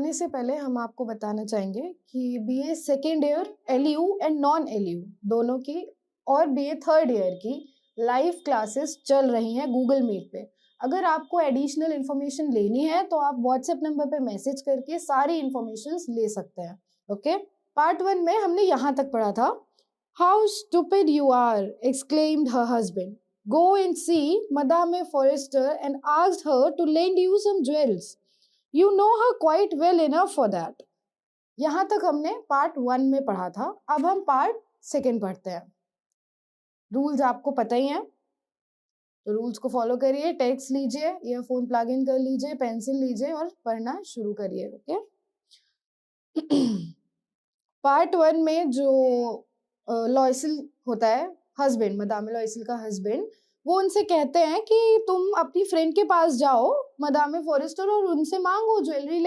जाने से पहले हम आपको बताना चाहेंगे कि BA second year LU and non LU दोनों की और बीए थर्ड ईयर की लाइव क्लासेस चल रही हैं गूगल मीट पे। अगर आपको एडिशनल इन्फॉर्मेशन लेनी है तो आप व्हाट्सएप नंबर पे मैसेज करके सारी इन्फॉर्मेशन ले सकते हैं। ओके, पार्ट 1 में हमने यहाँ तक पढ़ा था। How stupid you are exclaimed her husband, go and see Madame Forestier and asked her to lend you some jewels, you know her quite well enough for that. यहाँ तक हमने पार्ट 1 में पढ़ा था। अब हम पार्ट 2 पढ़ते हैं। रूल्स आपको पता ही हैं, तो रूल्स को फॉलो करिए। टेक्स्ट लीजिए, ईयरफोन प्लग इन कर लीजिए, पेंसिल लीजिए और पढ़ना शुरू करिए। ओके, पार्ट 1 में जो लॉयसल होता है, हस्बैंड, मदामे लॉयसल का हस्बैंड, वो उनसे कहते हैं कि तुम अपनी फ्रेंड के पास जाओ मदामे फॉरेस्टर और उनसे मांगो, ज्वेलरी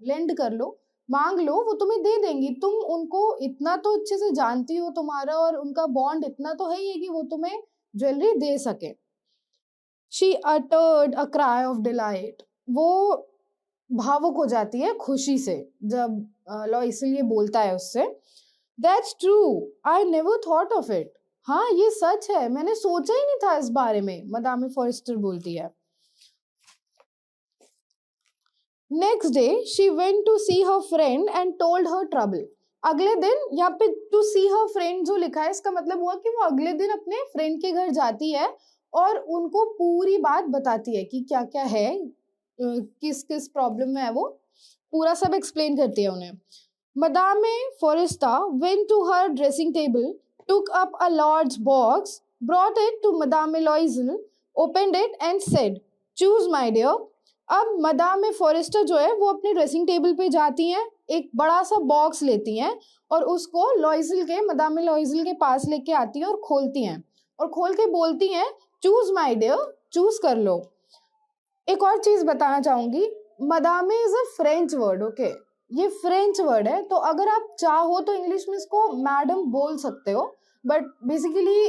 लेंड कर लो, मांग लो, वो तुम्हें दे देंगी। तुम उनको इतना तो अच्छे से जानती हो, तुम्हारा और उनका बॉन्ड इतना तो है ही है कि वो तुम्हें ज्वेलरी दे सके। She uttered a cry of delight, वो भावुक हो जाती है खुशी से जब लॉयसल ये बोलता है उससे। That's true, I never thought of it, हाँ ये सच है, मैंने सोचा ही नहीं था इस बारे में, मदामे फॉरेस्टर बोलती है। Next day she went to see her friend and told her trouble. अगले दिन, यहाँ पे टू सी हर फ्रेंड जो लिखा है इसका मतलब हुआ कि वो अगले दिन अपने फ्रेंड के घर जाती है और उनको पूरी बात बताती है कि क्या क्या है, किस किस प्रॉब्लम में है, वो पूरा सब एक्सप्लेन करती है उन्हें। Madame Forestier went to her dressing table, took up a large box, brought it to Madame Loisel, opened it and said, choose my dear. अब मदामे फॉरेस्टर जो है वो अपने ड्रेसिंग टेबल पे जाती हैं, एक बड़ा सा बॉक्स लेती हैं और उसको मदामे लॉयसल के पास लेके आती हैं और खोलती हैं और खोल के बोलती हैं, चूज माय डियर, चूज कर लो। एक और चीज बताना चाहूंगी, Madame is a French word. Okay, ये फ्रेंच वर्ड है, तो अगर आप चाहो तो इंग्लिश में इसको मैडम बोल सकते हो, but basically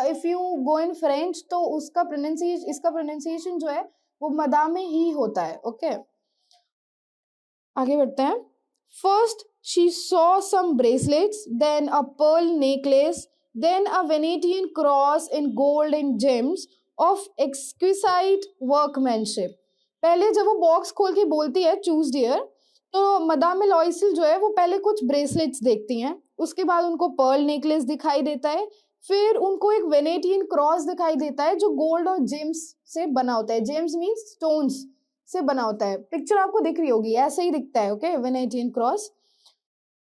if you go in French तो इसका प्रोनाउंसिएशन जो है वो मदामे ही होता है। ओके, आगे बढ़ते हैं। First she saw some bracelets, then a pearl necklace, then a Venetian cross in gold and gems of exquisite workmanship. पहले जब वो बॉक्स खोल के बोलती है चूज डियर, तो मदामे लॉयसल जो है वो पहले कुछ ब्रेसलेट्स देखती हैं, उसके बाद उनको पर्ल नेकलेस दिखाई देता है, फिर उनको एक वेनेटियन क्रॉस दिखाई देता है जो गोल्ड और जेम्स से बना होता है। जेम्स मीन्स स्टोन्स से बना होता है। पिक्चर आपको दिख रही होगी, ऐसे ही दिखता है। Okay, Venetian cross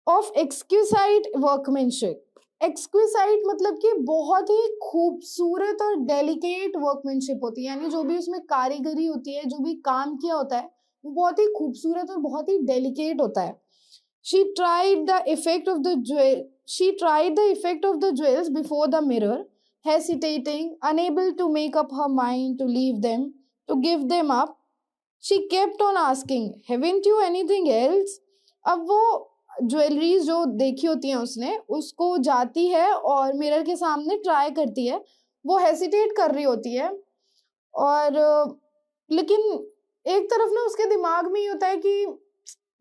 of exquisite workmanship. Exquisite मतलब कि बहुत ही खूबसूरत और डेलिकेट वर्कमैनशिप होती है, यानी जो भी उसमें कारीगरी होती है, जो भी काम किया होता है वो बहुत ही खूबसूरत और बहुत ही डेलिकेट होता है। She tried the effect of the jewels before the mirror, hesitating, unable to make up her mind to leave them, to give them up. She kept on asking, haven't you anything else? अब वो jewelleries जो देखी होती हैं उसने, उसको जाती है और मिरर के सामने ट्राई करती है, वो हेसिटेट कर रही होती है और लेकिन एक तरफ ना उसके दिमाग में ही होता है कि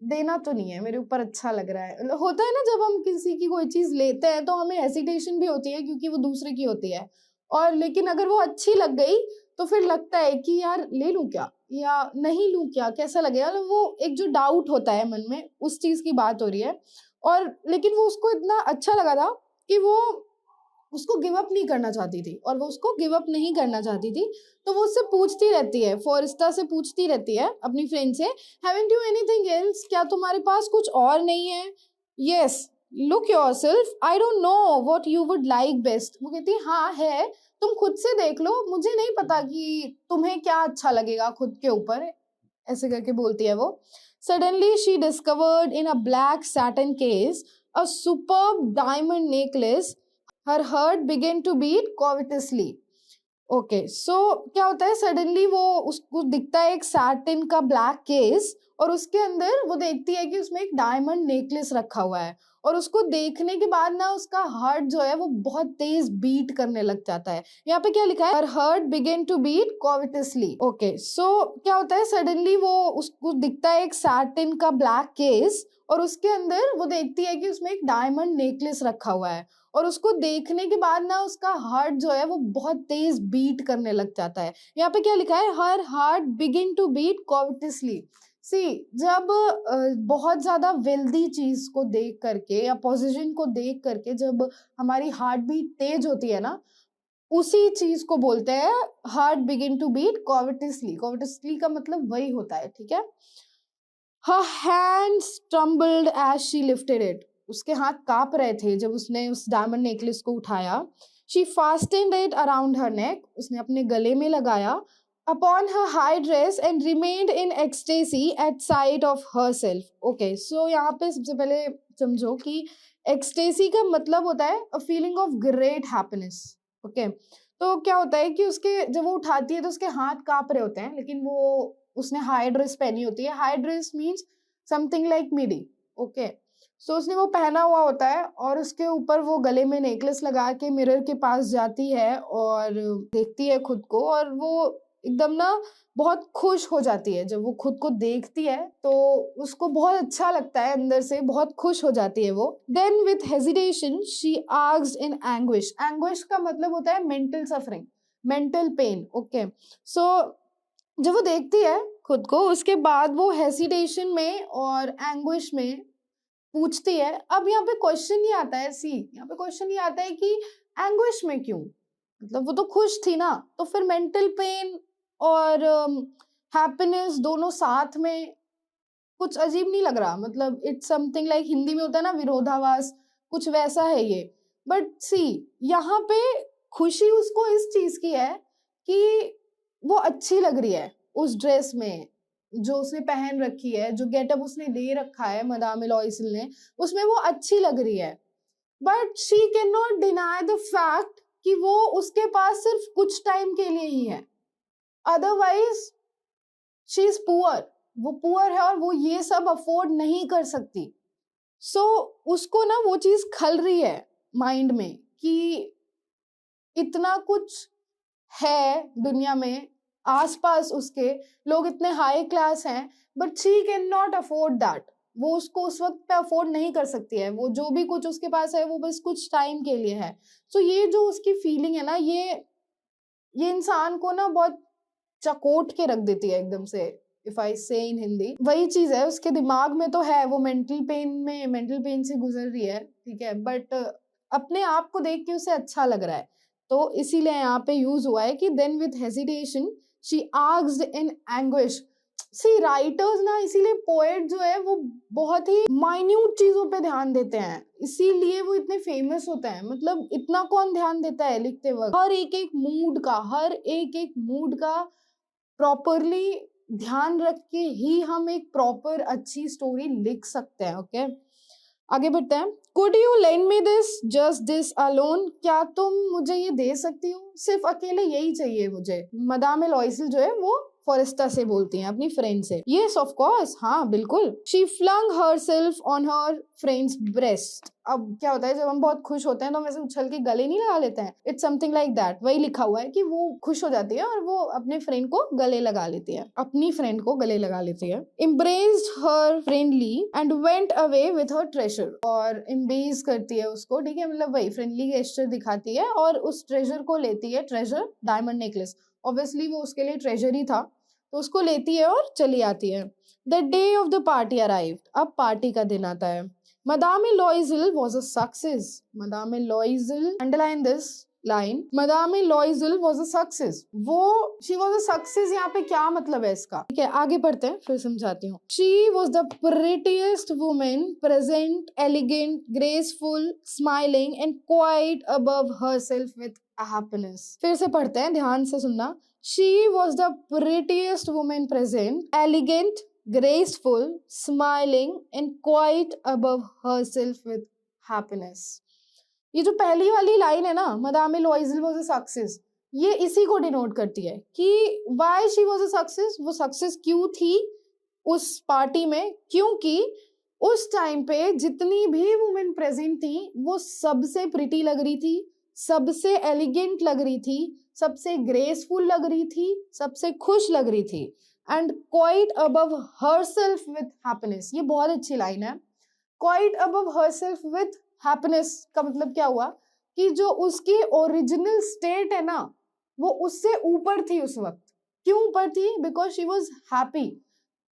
देना तो नहीं है, मेरे ऊपर अच्छा लग रहा है। होता है ना, जब हम किसी की कोई चीज लेते हैं तो हमें हेसिटेशन भी होती है क्योंकि वो दूसरे की होती है, और लेकिन अगर वो अच्छी लग गई तो फिर लगता है कि यार ले लूं क्या या नहीं लूं क्या, कैसा लगेगा। वो एक जो डाउट होता है मन में, उस चीज की बात हो रही है। और लेकिन वो उसको इतना अच्छा लगा था कि वो उसको गिव अप नहीं करना चाहती थी, और वो उसको गिव अप नहीं करना चाहती थी, तो वो उससे पूछती रहती है, फॉरेस्टा से पूछती रहती है अपनी फ्रेंड से, हैवंट यू एनीथिंग एल्स, क्या तुम्हारे पास कुछ और नहीं है? Yes, look yourself, I don't know what you would like best. वो कहती है हाँ है, तुम खुद से देख लो, मुझे नहीं पता कि तुम्हें क्या अच्छा लगेगा खुद के ऊपर, ऐसे करके बोलती है वो। Suddenly she discovered in a black satin case a superb diamond necklace, her heart began to beat covetously. Okay, so क्या होता है, सडनली वो उसको दिखता है एक सैटिन का ब्लैक केस और उसके अंदर वो देखती है कि उसमें एक डायमंड नेकलेस रखा हुआ है, और उसको देखने के बाद ना उसका हार्ट जो है वो बहुत तेज बीट करने लग जाता है। यहाँ पे क्या लिखा है, her heart began to beat covetously। Okay, so क्या होता है, सडनली वो उसको दिखता है एक सैटिन का ब्लैक केस, और उसके अंदर वो देखती है कि उसमें एक डायमंड नेकलेस रखा हुआ है, और उसको देखने के बाद ना उसका हार्ट जो है वो बहुत तेज बीट करने लग जाता है। यहाँ पे क्या लिखा है, her heart begin to beat covetously। See, जब बहुत ज्यादा वेल्दी चीज को देख करके या पोजीशन को देख करके जब हमारी हार्ट बीट तेज होती है ना, उसी चीज को बोलते हैं heart begin to beat covetously। covetously का मतलब वही होता है, ठीक है। Her hands trembled as she lifted it। उसके हाथ कांप रहे थे जब उसने उस डायमंड नेकलेस को उठाया। She fastened it around her neck। उसने अपने गले में लगाया। Upon her high dress and remained in ecstasy at sight of herself। Okay, so यहाँ पे सबसे पहले समझो कि ecstasy का मतलब होता है a feeling of great happiness। Okay, तो क्या होता है कि उसके जब वो उठाती है तो उसके हाथ कांप रहे होते हैं, लेकिन वो उसने हाई ड्रेस पहनी होती है। High dress means something like midi. Okay, so उसने वो पहना हुआ होता है, और उसके ऊपर वो गले में नेकलेस लगा के मिरर के पास जाती है और देखती है खुद को, और वो एकदम ना बहुत खुश हो जाती है। जब वो खुद को देखती है तो उसको बहुत अच्छा लगता है, अंदर से बहुत खुश हो जाती है वो। Then with hesitation she asked in anguish. Anguish का मतलब होता है mental suffering, mental pain. Okay, so जब वो देखती है खुद को, उसके बाद वो हेसिटेशन में और एंग्विश में पूछती है। अब यहाँ पे क्वेश्चन ही आता है, सी यहाँ पे क्वेश्चन ही आता है कि एंग्विश में क्यों, मतलब वो तो खुश थी ना, तो फिर मेंटल पेन और हैप्पीनेस दोनों साथ में कुछ अजीब नहीं लग रहा। मतलब इट्स समथिंग लाइक, हिंदी में होता है ना विरोधाभास, कुछ वैसा है ये। बट सी, यहाँ पे खुशी उसको इस चीज की है कि वो अच्छी लग रही है उस ड्रेस में जो उसने पहन रखी है, जो गेटअप उसने दे रखा है मदाम लॉयसल ने, उसमें वो अच्छी लग रही है। But she can not deny the fact कि वो उसके पास सिर्फ कुछ टाइम के लिए ही है, अदरवाइज शी इज पुअर। वो पुअर है और वो ये सब अफोर्ड नहीं कर सकती। सो उसको ना वो चीज खल रही है माइंड में कि इतना कुछ है दुनिया में, आसपास उसके लोग इतने हाई क्लास हैं, but she can not afford that. वो उसको उस वक्त पे अफोर्ड नहीं कर सकती है। वो जो भी कुछ उसके पास है वो बस कुछ टाइम के लिए है। सो ये जो उसकी फीलिंग है ना, ये इंसान को ना बहुत चकोट के रख देती है एकदम से, इफ आई से इन हिंदी। वही चीज है, उसके दिमाग में तो है, वो मेंटल पेन से गुजर रही है, ठीक है, बट अपने आप को देख के उसे अच्छा लग रहा है। तो इसीलिए यहाँ पे यूज हुआ है कि then with hesitation she asked in anguish. See, writers ना, इसीलिए पोएट जो है वो बहुत ही माइन्यूट चीजों पे ध्यान देते हैं, इसीलिए वो इतने फेमस होते हैं। मतलब इतना कौन ध्यान देता है लिखते वक्त, हर एक मूड का प्रॉपरली ध्यान रख के ही हम एक प्रॉपर अच्छी स्टोरी लिख सकते हैं। ओके, आगे बढ़ते हैं। Could you lend me this, just this alone. क्या तुम मुझे ये दे सकती हो, सिर्फ अकेले यही चाहिए मुझे। मदाम लॉयसल जो है वो फॉरेस्टा से बोलती हैं अपनी फ्रेंड से। यस ऑफ कोर्स, हाँ बिल्कुल। She flung herself on her friend's breast. अब क्या होता है, जब हम बहुत खुश होते हैं तो हम ऐसे उछल के गले नहीं लगा लेते हैं, इट्स समथिंग लाइक दैट। वही लिखा हुआ है कि वो खुश हो जाती है और वो अपने फ्रेंड को गले लगा लेती है, embraced her friendly and went away with her treasure। और embrace करती है उसको, ठीक है, मतलब वही फ्रेंडली गेस्चर दिखाती है और उस ट्रेजर को लेती है। ट्रेजर डायमंड नेकलेस, ऑब्वियसली वो उसके लिए ट्रेजर ही था, तो उसको लेती है और चली आती है। The day of the party arrived. अब पार्टी का दिन आता है। Madame Loisel was a success। Madame Loisel, underline this line, Madame Loisel was a success। वो she was a success, यहाँ पे क्या मतलब है इसका, ठीक है, आगे बढ़ते हैं फिर समझाती हूँ। She was the prettiest woman present, elegant, graceful, smiling and quite above herself with happiness। फिर से पढ़ते हैं, ध्यान से सुनना। She was the prettiest woman present, elegant, graceful, smiling and quite above herself with happiness। ये जो पहली वाली लाइन है ना, मदाम लॉयसल वाज अ सक्सेस, ये इसी को डिनोट करती है कि why she was a success. वो सक्सेस क्यों थी, उस पार्टी में, क्योंकि उस टाइम पे जितनी भी वुमेन प्रेजेंट थी वो सबसे प्रिटी लग रही थी, सबसे एलिगेंट लग रही थी, सबसे ग्रेसफुल लग रही थी, सबसे खुश लग रही थी, and quite above herself with happiness. ये बहुत अच्छी लाइन है। Quite above herself with happiness का मतलब क्या हुआ कि जो उसकी ओरिजिनल स्टेट है ना वो उससे ऊपर थी उस वक्त। क्यों ऊपर थी? Because she was happy.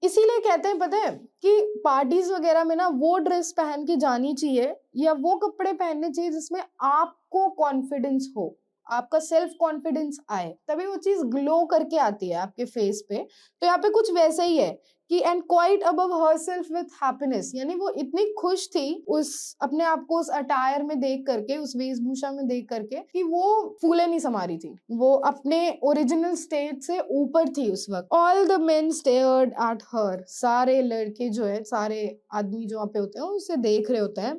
इसीलिए कहते हैं, पता है, कि पार्टीज वगैरह में ना वो ड्रेस पहन के जानी चाहिए या वो कपड़े पहनने चाहिए जिसमें आपको कॉन्फिडेंस हो, आपका सेल्फ कॉन्फिडेंस आए, तभी वो चीज ग्लो करके आती है आपके फेस पे। तो यहाँ पे कुछ वैसा ही है कि and quite above herself with happiness, यानी वो इतनी खुश थी उस अपने आप को उस अटायर में देख करके, उस वेशभूषा में देख करके, कि वो फूले नहीं समा रही थी, वो अपने ओरिजिनल स्टेट से ऊपर थी उस वक्त। All the main stared at her, सारे लड़के जो है, सारे आदमी जो वहाँ पे होते हैं उसे देख रहे होते हैं।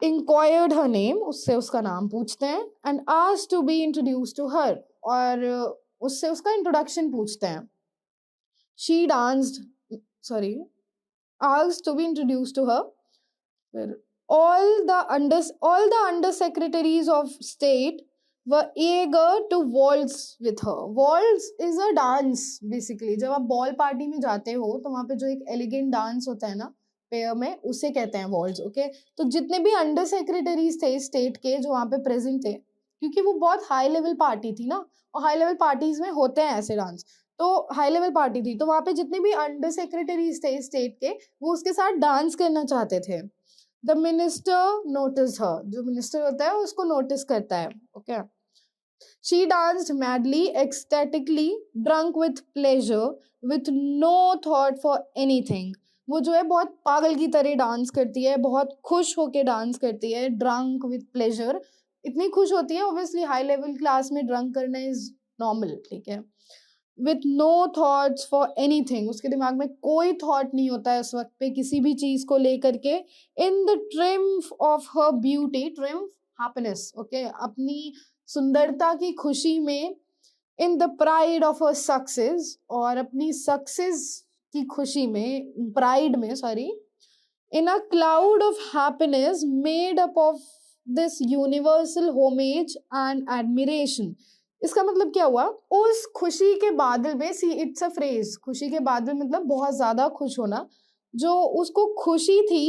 इंक्वायर्ड हर नेम, उससे उसका नाम पूछते हैं, and asked to be introduce to her, और उससे उसका इंट्रोडक्शन पूछते हैं। She danced, sorry, asked to be introduced to her. All the under secretaries of state were eager to waltz with her. Waltz is a dance basically. जब आप ball party में जाते हो तो वहाँ पे जो एक एलिगेंट डांस होता है ना पेयर में, उसे कहते हैं वॉल्ट्स। ओके, तो जितने भी अंडर सेक्रेटरीज थे स्टेट के जो वहाँ पे प्रेजेंट थे, क्योंकि वो बहुत हाई लेवल पार्टी थी ना, और हाई लेवल पार्टीज में होते हैं ऐसे डांस, तो हाई लेवल पार्टी थी, तो वहाँ पे जितने भी अंडर सेक्रेटरीज थे स्टेट के वो उसके साथ डांस करना चाहते थे। द मिनिस्टर नोटिस हर, जो मिनिस्टर होता है उसको नोटिस करता है। Okay, she danced madly, ecstatically, drunk with pleasure, with no thought for anything. वो जो है बहुत पागल की तरह डांस करती है, बहुत खुश होके डांस करती है, ड्रंक विथ प्लेजर, इतनी खुश होती है। ऑब्वियसली हाई लेवल क्लास में ड्रंक करना इज नॉर्मल, ठीक है। With no thoughts for anything, उसके दिमाग में कोई थॉट नहीं होता है उस वक्त पे किसी भी चीज को लेकर के। In the triumph of her beauty, triumph happiness, okay, अपनी सुंदरता की खुशी में, in the pride of her success, और अपनी सक्सेस की खुशी में, प्राइड में, sorry, in a cloud of happiness made up of this universal homage and admiration. इसका मतलब क्या हुआ? उस खुशी के बादल में, सी इट्स अ फ्रेज, खुशी के बादल मतलब बहुत ज्यादा खुश होना, जो उसको खुशी थी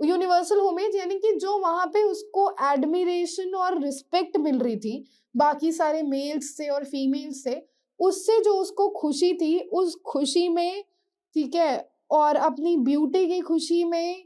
यूनिवर्सल होमेज, यानी कि जो वहां पे उसको एडमिरेशन और रिस्पेक्ट मिल रही थी बाकी सारे मेल्स से और फीमेल्स से, उससे जो उसको खुशी थी, उस खुशी में, ठीक है, और अपनी ब्यूटी की खुशी में,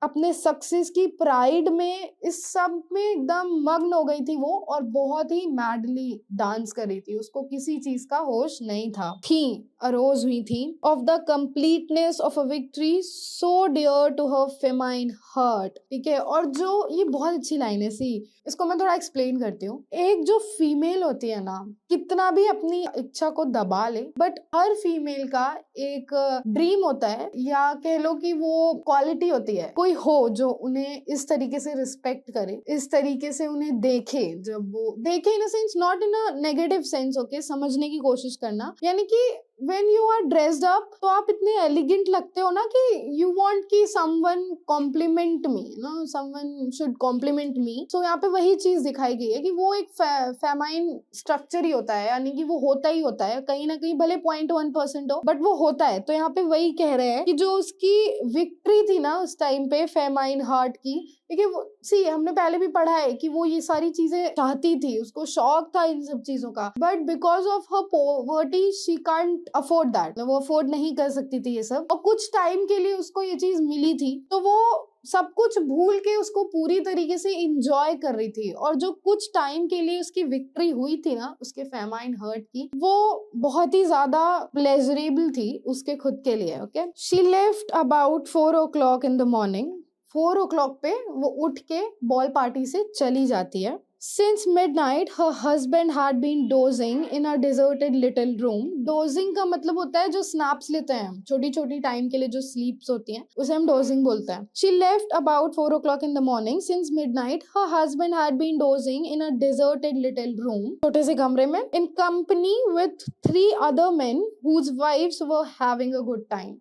अपने सक्सेस की प्राइड में, इस सब में एकदम मग्न हो गई थी वो, और बहुत ही मैडली डांस कर रही थी, उसको किसी चीज का होश नहीं था। थी अरोज हुई थी of the completeness of a victory so dear to her feminine heart, ठीक है। और जो ये बहुत अच्छी लाइन है, सी इसको मैं थोड़ा एक्सप्लेन करती हूँ। एक जो फीमेल होती है ना, कितना भी अपनी इच्छा को दबा ले, बट हर फीमेल का एक ड्रीम होता है, या कह लो कि वो क्वालिटी होती है, कोई हो जो उन्हें इस तरीके से रिस्पेक्ट करे, इस तरीके से उन्हें देखे, जब वो देखे, in a sense, not in a negative sense, okay, समझने की कोशिश करना, यानी कि when you are dressed up तो आप इतने एलिगेंट लगते हो ना कि you want कि someone compliment me, ना, someone should compliment me। so यहाँ पे वही चीज दिखाई गई है कि वो एक फेमाइन स्ट्रक्चर ही होता है, यानी कि वो होता ही होता है कहीं ना कहीं, भले 0.1% हो, बट वो होता है। तो यहाँ पे वही कह रहे हैं कि जो उसकी विक्ट्री थी ना उस टाइम पे फेमाइन हार्ट की, देखिए वो, सी हमने पहले भी पढ़ा है कि वो ये सारी चीजें चाहती थी, उसको शौक था इन सब चीजों का, but because of her poverty she can't afford that, वो अफोर्ड नहीं कर सकती थी ये सब, और कुछ टाइम के लिए उसको ये चीज मिली थी, तो वो सब कुछ भूल के उसको पूरी तरीके से इंजॉय कर रही थी। और जो कुछ टाइम के लिए उसकी विक्ट्री हुई थी ना उसके फेमाइन हर्ट की, वो बहुत ही ज्यादा प्लेजरेबल थी उसके खुद के लिए। Okay, she left about 4 o'clock in the morning, 4 o'clock पे वो उठ के बॉल पार्टी से चली जाती है। Since midnight, her husband had been dozing in a deserted little room. Dozing का मतलब होता है जो स्नैप्स लेते हैं छोटी छोटी टाइम के लिए, जो स्लीप्स होती हैं उसे हम डोजिंग बोलते हैं. She left about 4 o'clock in the morning. Since midnight, her husband had been dozing in a deserted little room, छोटे से कमरे में, in company with 3 other men whose wives were having a good time.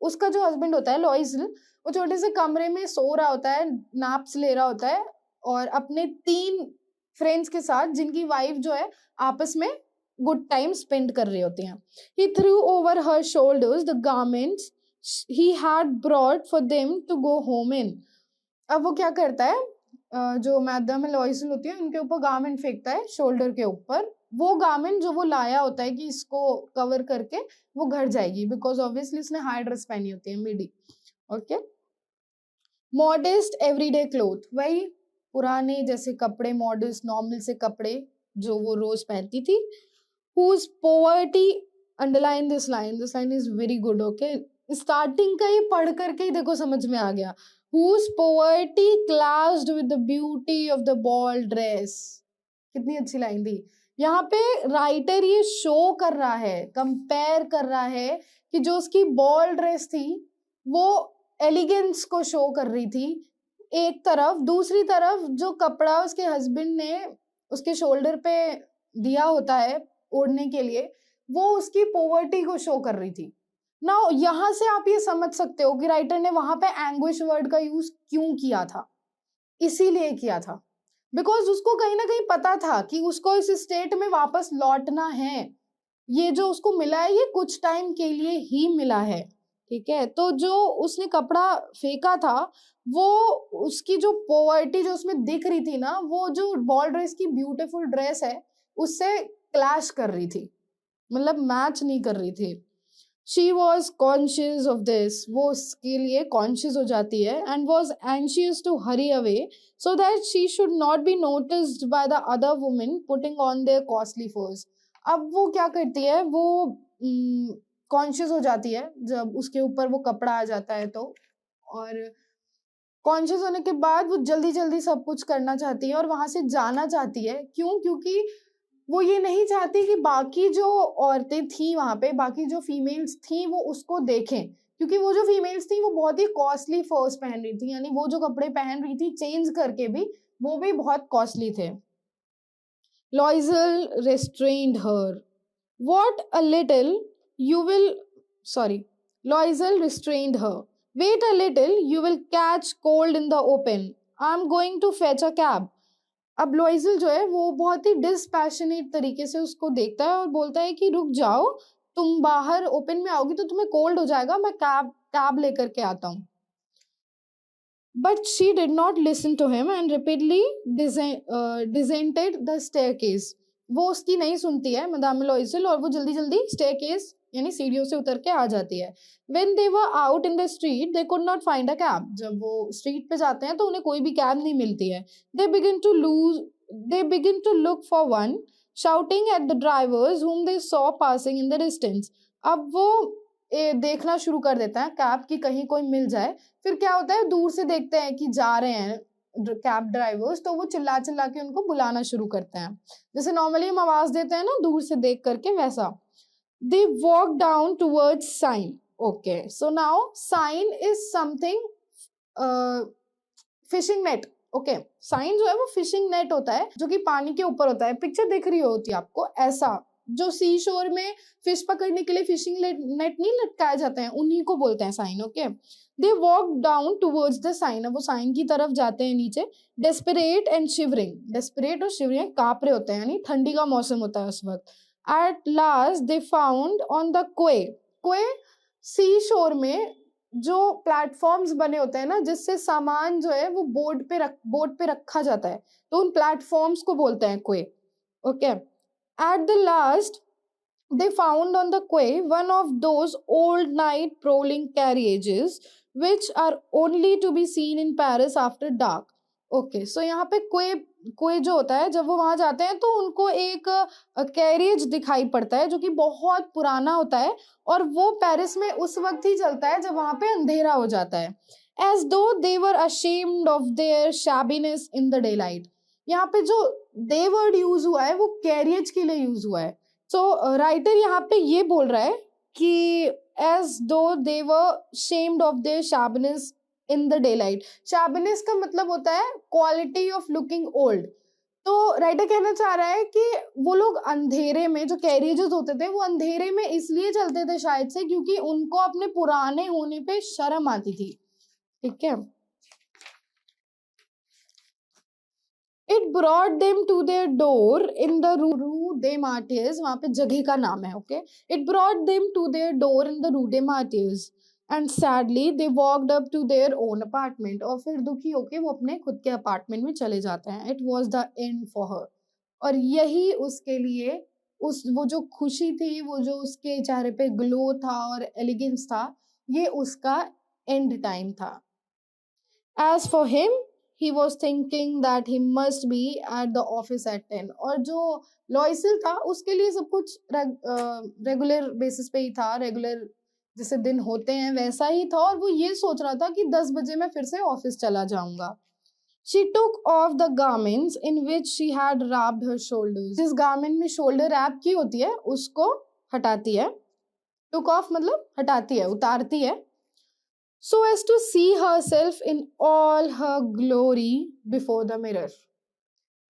उसका जो husband होता है लॉइजल, वो छोटे से कमरे में सो रहा होता है, नैप्स ले रहा होता है, और अपने 3 फ्रेंड्स के साथ जिनकी वाइफ जो है आपस में गुड टाइम स्पेंड कर रही होती हैं. He threw over her shoulders the garments he had brought for them to go home in. अब वो क्या करता है, जो मैडम लॉइजल होती है उनके ऊपर गारमेंट फेंकता है शोल्डर के ऊपर. वो गारमेंट जो वो लाया होता है कि इसको कवर करके वो घर जाएगी, बिकॉज ऑब्वियसली उसने हाई ड्रेस पहनी होती है, मिडी. ओके. मॉडेस्ट एवरीडे क्लोथ, वही पुराने जैसे कपड़े, मॉडर्स्ट नॉर्मल से कपड़े जो वो रोज पहनती थी. Whose poverty, underline this line is very good. Okay, starting का ही पढ़ करके ही देखो समझ में आ गया. Whose poverty clashed with the beauty of the ball dress. कितनी अच्छी लाइन थी. यहाँ पे राइटर ये शो कर रहा है, कंपेयर कर रहा है कि जो उसकी बॉल ड्रेस थी वो एलिगेंस को शो कर रही थी एक तरफ, दूसरी तरफ जो कपड़ा उसके हस्बैंड ने उसके शोल्डर पे दिया होता है ओढ़ने के लिए, वो उसकी पॉवर्टी को शो कर रही थी. नाउ यहाँ से आप ये समझ सकते हो कि राइटर ने वहां पे एंग्विश वर्ड का यूज क्यों किया था. इसीलिए किया था बिकॉज उसको कहीं ना कहीं पता था कि उसको इस स्टेट में वापस लौटना है. ये जो उसको मिला है ये कुछ टाइम के लिए ही मिला है. ठीक है, तो जो उसने कपड़ा फेंका था वो उसकी जो पॉवर्टी जो उसमें दिख रही थी ना, वो जो बॉल ड्रेस की ब्यूटीफुल ड्रेस है उससे क्लैश कर रही थी, मतलब मैच नहीं कर रही थी. She was conscious of this, वो उसके लिए कॉन्शियस हो जाती है, and was anxious to hurry away so that she should not be noticed by the other women putting on their costly furs. अब वो क्या करती है, वो कॉन्शियस हो जाती है जब उसके ऊपर वो कपड़ा आ जाता है तो, और कॉन्शियस होने के बाद वो जल्दी जल्दी सब कुछ करना चाहती है और वहां से जाना चाहती है. क्यों? क्योंकि वो ये नहीं चाहती कि बाकी जो औरतें थी वहां पे, बाकी जो फीमेल्स थी वो उसको देखें, क्योंकि वो जो फीमेल्स थी वो बहुत ही कॉस्टली फर्स पहन रही थी, यानी वो जो कपड़े पहन रही थी चेंज करके भी वो भी बहुत कॉस्टली थे. लॉइजल restrained her. What a little you will, sorry, Loisel restrained her. Wait a little, you will catch cold in the open. I'm going to fetch a cab. अब लॉइजल जो है वो बहुत ही डिस्पैशनेट तरीके से उसको देखता है और बोलता है कि रुक जाओ, तुम बाहर ओपन में आओगी तो तुम्हें कोल्ड हो जाएगा, मैं कैब लेकर के आता हूँ. But she did not listen to him and repeatedly descended the staircase. वो उसकी नहीं सुनती है मैडम लॉइजल, और वो जल्दी जल्दी स्टेयरकेस यानी सीढ़ियों से उतर के आ जाती है. When they were out in the street, they could not find a cab. जब वो स्ट्रीट पे जाते हैं तो उन्हें कोई भी कैब नहीं मिलती है. They begin to look for one, shouting at the drivers whom they saw passing in the distance. अब वो देखना शुरू कर देता है कैब की कहीं कोई मिल जाए. फिर क्या होता है, दूर से देखते हैं कि जा रहे हैं कैब ड्राइवर्स, तो वो चिल्ला चिल्ला के उनको बुलाना शुरू करते हैं, जैसे नॉर्मली हम आवाज देते हैं ना दूर से देख करके, वैसा. They walk down towards Seine. Okay, so now Seine is something, fishing net. Okay, Seine जो है वो फिशिंग नेट होता है जो कि पानी के ऊपर होता है. पिक्चर दिख रही होती है आपको, ऐसा जो सी शोर में फिश पकड़ने के लिए फिशिंग नेट नहीं लटकाए जाते हैं, उन्हीं को बोलते हैं Seine. Okay, they walk down towards the Seine. अब वो साइन की तरफ जाते हैं नीचे. डेस्परेट एंड शिवरिंग, डेस्परेट और शिवरिंग कांप रहे होते हैं, यानी ठंडी का मौसम होता है उस वक्त. At last they found on the क्वे सी शोर में जो प्लेटफॉर्म्स बने होते हैं ना, जिससे सामान जो है वो बोट पे रखा जाता है, तो उन प्लेटफॉर्म्स को बोलते हैं क्वे. Okay, at the last they found on the quay one of those old night prowling carriages which are only to be seen in Paris after dark. Okay, so यहाँ पे क्वे जो होता है, जब वो वहां जाते हैं तो उनको एक कैरियज दिखाई पड़ता है जो कि बहुत पुराना होता है, और वो पेरिस में उस वक्त ही चलता है जब वहां पे अंधेरा हो जाता है. As though they were ashamed of their shabbiness in the daylight. यहाँ पे जो दे वर्ड यूज हुआ है वो कैरियज के लिए यूज हुआ है। सो राइटर यहाँ पे ये बोल रहा है कि as though they were shamed of their sharpness in the day light. Sharpness का मतलब होता है क्वालिटी ऑफ लुकिंग ओल्ड। तो राइटर कहना चाह रहा है कि वो लोग अंधेरे में, जो कैरियजेस होते थे वो अंधेरे में इसलिए चलते थे शायद से क्योंकि उनको अपने पुराने होने पे शर्म आती थी। ठीक है। It brought them to their door in the rue des Martyrs, वहां पे जगह का नाम है। Okay, it brought them to their door in the rue des Martyrs and sadly they walked up to their own apartment. और फिर दुखी होके वो अपने खुद के अपार्टमेंट में चले जाते हैं। It was the end for her, और यही उसके लिए उस वो जो खुशी थी, वो जो उसके चेहरे पे ग्लो था और एलिगेंस था, ये उसका एंड टाइम था। As for him, he was thinking that he must be at the office at 10। और जो लॉयसिल था उसके लिए सब कुछ रेगुलर बेसिस पे ही था, रेगुलर जैसे दिन होते हैं वैसा ही था, और वो ये सोच रहा था कि 10 बजे मैं फिर से ऑफिस चला जाऊंगा। She took off the garments in which she had wrapped her shoulders। जिस गारमेंट में शोल्डर रैप की होती है उसको हटाती है। टुक ऑफ मतलब हटाती है, उतारती है। So as to see herself in all her glory before the mirror।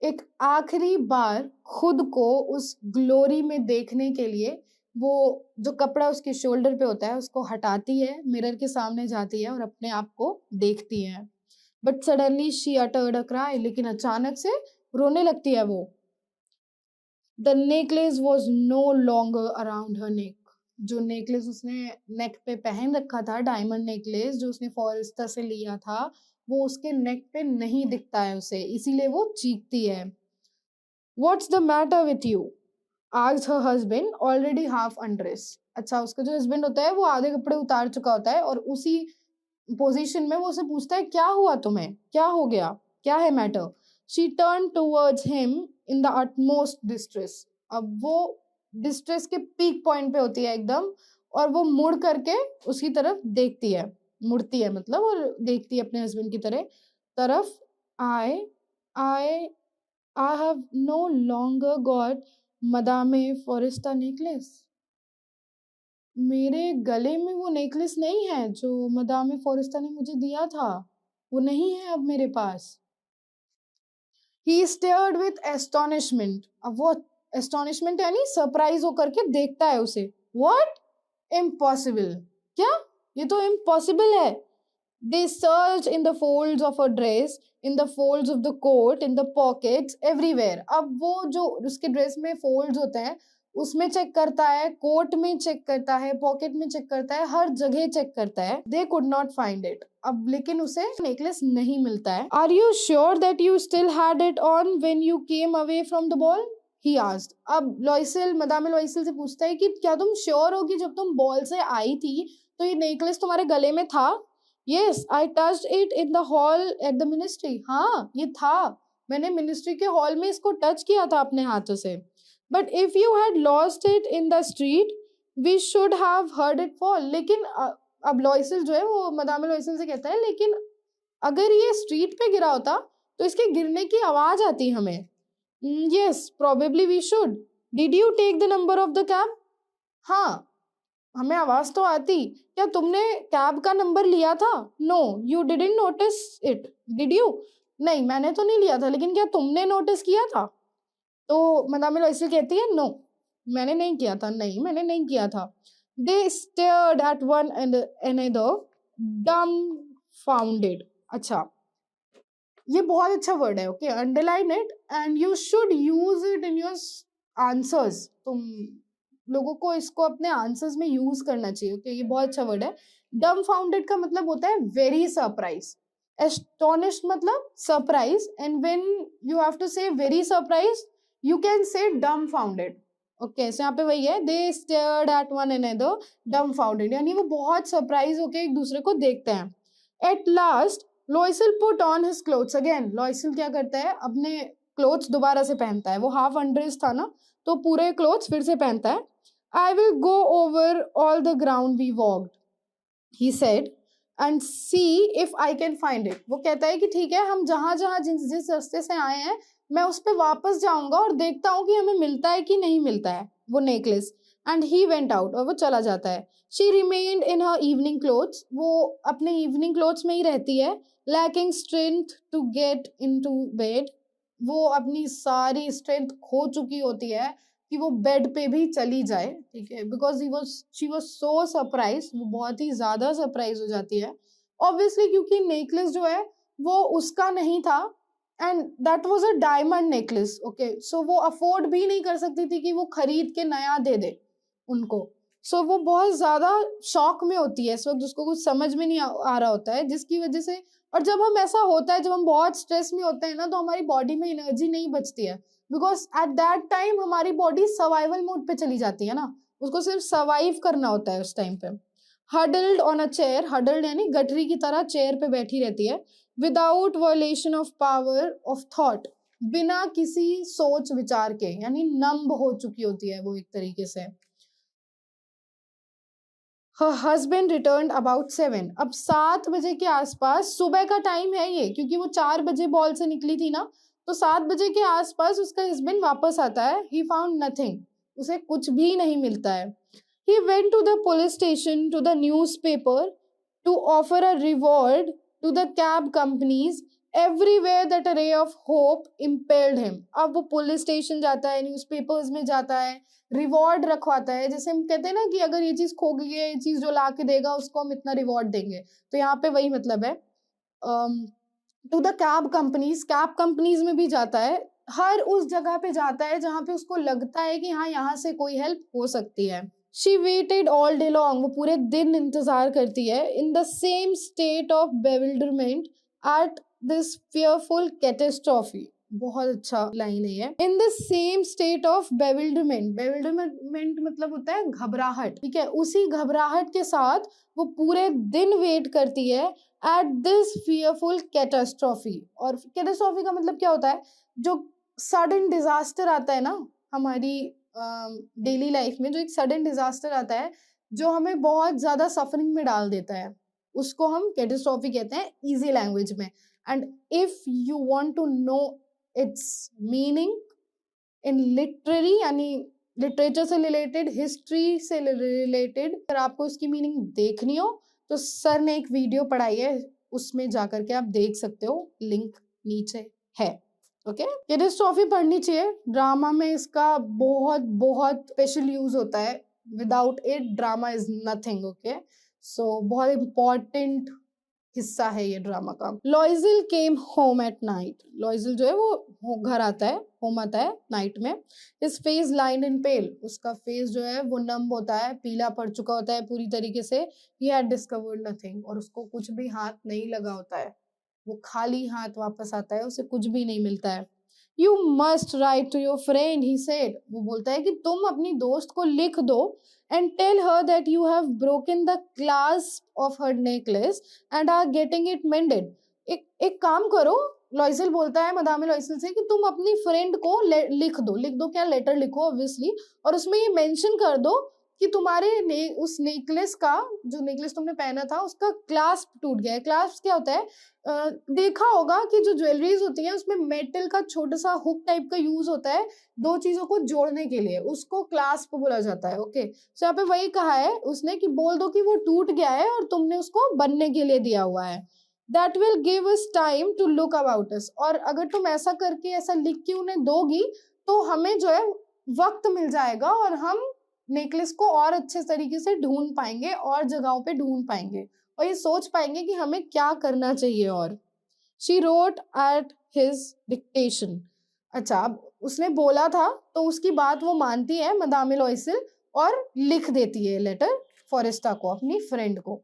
एक आखिरी बार खुद को उस ग्लोरी में देखने के लिए वो जो कपड़ा उसके शोल्डर पे होता है उसको हटाती है, मिरर के सामने जाती है और अपने आप को देखती है। But suddenly she uttered a cry, लेकिन अचानक से रोने लगती है वो। The necklace was no longer around her neck. जो नेकलेस उसने नेक पे पहन रखा था, डायमंड नेकलेस जो उसने फॉरेस्टर से लिया था, वो उसके नेक पे नहीं दिखता है उसे, इसीलिए वो चीखती है। What's the matter with you asked her husband already half undress. अच्छा, उसका जो हस्बैंड होता है वो आधे कपड़े उतार चुका होता है और उसी पोजीशन में वो उसे पूछता है क्या हुआ तुम्हें, क्या हो गया, क्या है matter. She turn towards him in the utmost distress. अब वो डिस्ट्रेस के पीक पॉइंट पे होती है एकदम, और वो मुड़ करके उसकी तरफ देखती है, मुड़ती है मतलब, और देखती है अपने हस्बैंड की तरफ। I I I have no longer got Madame Forestier necklace. मेरे गले में वो नेकलेस नहीं है जो मदामे फॉरेस्टा ने मुझे दिया था, वो नहीं है अब मेरे पास। He stared with astonishment। अब वो astonishment यानी सरप्राइज होकर के देखता है उसे। What? Impossible। क्या? ये तो impossible है। They searched in the folds of her dress, in the folds of the coat, in the pockets, everywhere। अब वो जो उसके ड्रेस में फोल्ड्स होते हैं उसमें चेक करता है, कोट में चेक करता है, पॉकेट में चेक करता है, हर जगह चेक करता है। They could not find it. अब लेकिन उसे नेकलेस नहीं मिलता है। Are you sure that you still had it on when you came away from the ball, he asked. अब लॉयसिल मदामे लॉयसिल से पूछता है कि क्या तुम श्योर हो कि जब तुम बॉल से आई थी तो ये नेकलेस तुम्हारे गले में था। Yes, I touched it in the hall at the ministry. हाँ, ये था, मैंने मिनिस्ट्री के हॉल में इसको टच किया था अपने हाथों से। But if you had lost it in the street we should have heard it fall. लेकिन अब लॉयसिल जो है वो मदामे लॉयसिल से कहता है लेकिन अगर ये स्ट्रीट पे गिरा होता तो इसके गिरने की आवाज आती हमें। Yes, probably we should. Did you take the number of the cab. हाँ, हमें आवाज तो आती। क्या तुमने कैब का नंबर लिया था। No you didn't notice it did you. नहीं, मैंने तो नहीं लिया था, लेकिन क्या तुमने नोटिस किया था। तो मदामे लॉयसिल कहती है नो, मैंने नहीं किया था, नहीं मैंने नहीं किया था। They stared at one another dumbfounded। अच्छा, ये बहुत अच्छा वर्ड है। Okay, underline it and you should use it in your answers. तुम लोगों को इसको अपने आंसर्स में यूज करना चाहिए। ओके, ये बहुत अच्छा वर्ड है। dumbfounded का मतलब होता है वेरी सरप्राइज। astonished मतलब surprise, and when you have to say very surprise you can say dumbfounded। Okay, so यहाँ पे वही है, they stared at one another dumbfounded, यानी वो बहुत सरप्राइज होके एक दूसरे को देखते हैं। At last लॉयसिल put on his clothes again। लॉयसिल क्या करता है, अपने क्लोथ्स दोबारा से पहनता है। वो हाफ अनड्रेस था ना, तो पूरे क्लोथ्स फिर से पहनता है। I will go over all the ground we walked, he said, and see if I can find it। वो कहता है कि ठीक है, हम जहां जहां जिस जिस रास्ते से आए हैं मैं उस पे वापस जाऊंगा और देखता हूँ कि हमें मिलता है कि नहीं मिलता है वो necklace. And he went out, और वो चला जाता है। She remained in her evening clothes, वो अपने इवनिंग क्लोथ्स में ही रहती है। Lacking strength to get into bed, वो अपनी सारी स्ट्रेंथ खो चुकी होती है कि वो बेड पे भी चली जाए, ठीक है, because she was so surprise, वो बहुत ही ज्यादा सरप्राइज हो जाती है ऑब्वियसली, क्योंकि नेकलेस जो है वो उसका नहीं था, and that was a diamond necklace. Okay, so वो अफोर्ड भी नहीं कर सकती थी कि वो खरीद के नया दे दे उनको। सो वो बहुत ज्यादा शॉक में होती है इस वक्त, उसको कुछ समझ में नहीं आ रहा होता है, जिसकी वजह से, और जब हम ऐसा होता है, जब हम बहुत स्ट्रेस में होते हैं ना, तो हमारी बॉडी में एनर्जी नहीं बचती है, बिकॉज एट दैट टाइम हमारी बॉडी सर्वाइवल मोड पे चली जाती है ना, उसको सिर्फ सर्वाइव करना होता है उस टाइम पे। Huddled on a chair, huddled यानी गठरी की तरह चेयर पे बैठी रहती है। Without violation of power of thought, बिना किसी सोच विचार के, यानी नंब हो चुकी होती है वो एक तरीके से। हर हस्बैंड रिटर्न अबाउट 7, अब 7 बजे के आसपास, सुबह का टाइम है ये, क्योंकि वो 4 बजे बॉल से निकली थी ना, तो 7 बजे के आसपास उसका हस्बैंड वापस आता है। ही फाउंड नथिंग, उसे कुछ भी नहीं मिलता है। He went to the police station, to the newspaper, to offer a reward to the cab companies, everywhere that a ray of hope impelled him. अब वो पुलिस स्टेशन जाता है, न्यूज़पेपर्स में जाता है, रिवॉर्ड रखवाता है, जैसे हम कहते हैं ना कि अगर ये चीज खो गई है, ये चीज जो ला के देगा उसको हम इतना रिवॉर्ड देंगे, तो यहाँ पे वही मतलब है। टू द कैब कंपनीज में भी जाता है, हर उस जगह पे जाता है जहाँ पे उसको लगता है कि हाँ यहाँ से कोई हेल्प हो सकती है। She waited all day long, वो पूरे दिन इंतजार करती है। In the same state of bewilderment at this fearful catastrophe, बहुत अच्छा लाइन है ये। In the same state of bewilderment, bewilderment मतलब होता है घबराहट, ठीक है, उसी घबराहट के साथ वो पूरे दिन वेट करती है एट दिस फियरफुल कैटास्ट्रॉफी। और कैटास्ट्रॉफी का मतलब क्या होता है, जो सडन डिजास्टर आता है ना हमारी डेली लाइफ में, जो एक सडन डिजास्टर आता है जो हमें बहुत ज्यादा सफरिंग में डाल देता है, उसको हम कैटास्ट्रॉफी कहते हैं इजी लैंग्वेज में। And if you want to know its meaning in literary, यानी लिटरेचर से रिलेटेड, हिस्ट्री से रिलेटेड, अगर आपको इसकी मीनिंग देखनी हो तो सर ने एक वीडियो पढ़ाई है, उसमें जाकर के आप देख सकते हो, लिंक नीचे है। ओके, कैटास्ट्रॉफी पढ़नी चाहिए, ड्रामा में इसका बहुत बहुत स्पेशल यूज होता है, without it drama is nothing. Okay, so बहुत इंपॉर्टेंट हिस्सा है ये ड्रामा का। Loisel came home at night, Loisel जो है वो घर आता है, होम आता है नाइट में। हिज फेस लाइंड इन पेल, उसका फेस जो है वो नम होता है, पीला पड़ चुका होता है पूरी तरीके से। ही हैड डिस्कवर्ड नथिंग, और उसको कुछ भी हाथ नहीं लगा होता है, वो खाली हाथ वापस आता है, उसे कुछ भी नहीं मिलता है। You must write to your friend, he said, वो बोलता है कि तुम अपनी दोस्त को लिख दो and tell her that you have broken the clasp of her necklace and are getting it mended. एक काम करो, लॉइजल बोलता है मदामे लॉइजल से, कि तुम अपनी फ्रेंड को लिख दो क्या, लेटर लिखो ऑब्वियसली, और उसमें ये मेंशन कर दो कि तुम्हारे उस नेकलेस का, जो नेकलेस तुमने पहना था, उसका क्लास्प टूट गया है। क्लास्प क्या होता है, देखा होगा कि जो ज्वेलरीज होती है उसमें मेटल का छोटा सा हुक टाइप का यूज होता है दो चीजों को जोड़ने के लिए, उसको क्लास्प बोला जाता है। ओके, सो यहाँ पे वही कहा है उसने कि बोल दो कि वो टूट गया है और तुमने उसको बनने के लिए दिया हुआ है। That will give us time to look about us, और अगर तुम ऐसा करके, ऐसा लिख के उन्हें दोगी, तो हमें जो है वक्त मिल जाएगा और हम नेकलेस को और अच्छे तरीके से ढूंढ पाएंगे, और जगहों पे ढूंढ पाएंगे, और ये सोच पाएंगे कि हमें क्या करना चाहिए। और she wrote at his dictation, अच्छा अब उसने बोला था तो उसकी बात वो मानती है मदामे लॉइसल, और लिख देती है लेटर फॉरेस्टा को, अपनी फ्रेंड को।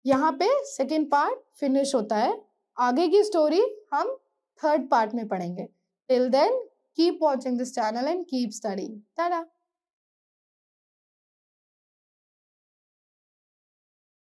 यहाँ पे सेकेंड पार्ट फिनिश होता है, आगे की स्टोरी हम थर्ड पार्ट में पढ़ेंगे। Till then keep watching this channel and keep studying. Tata.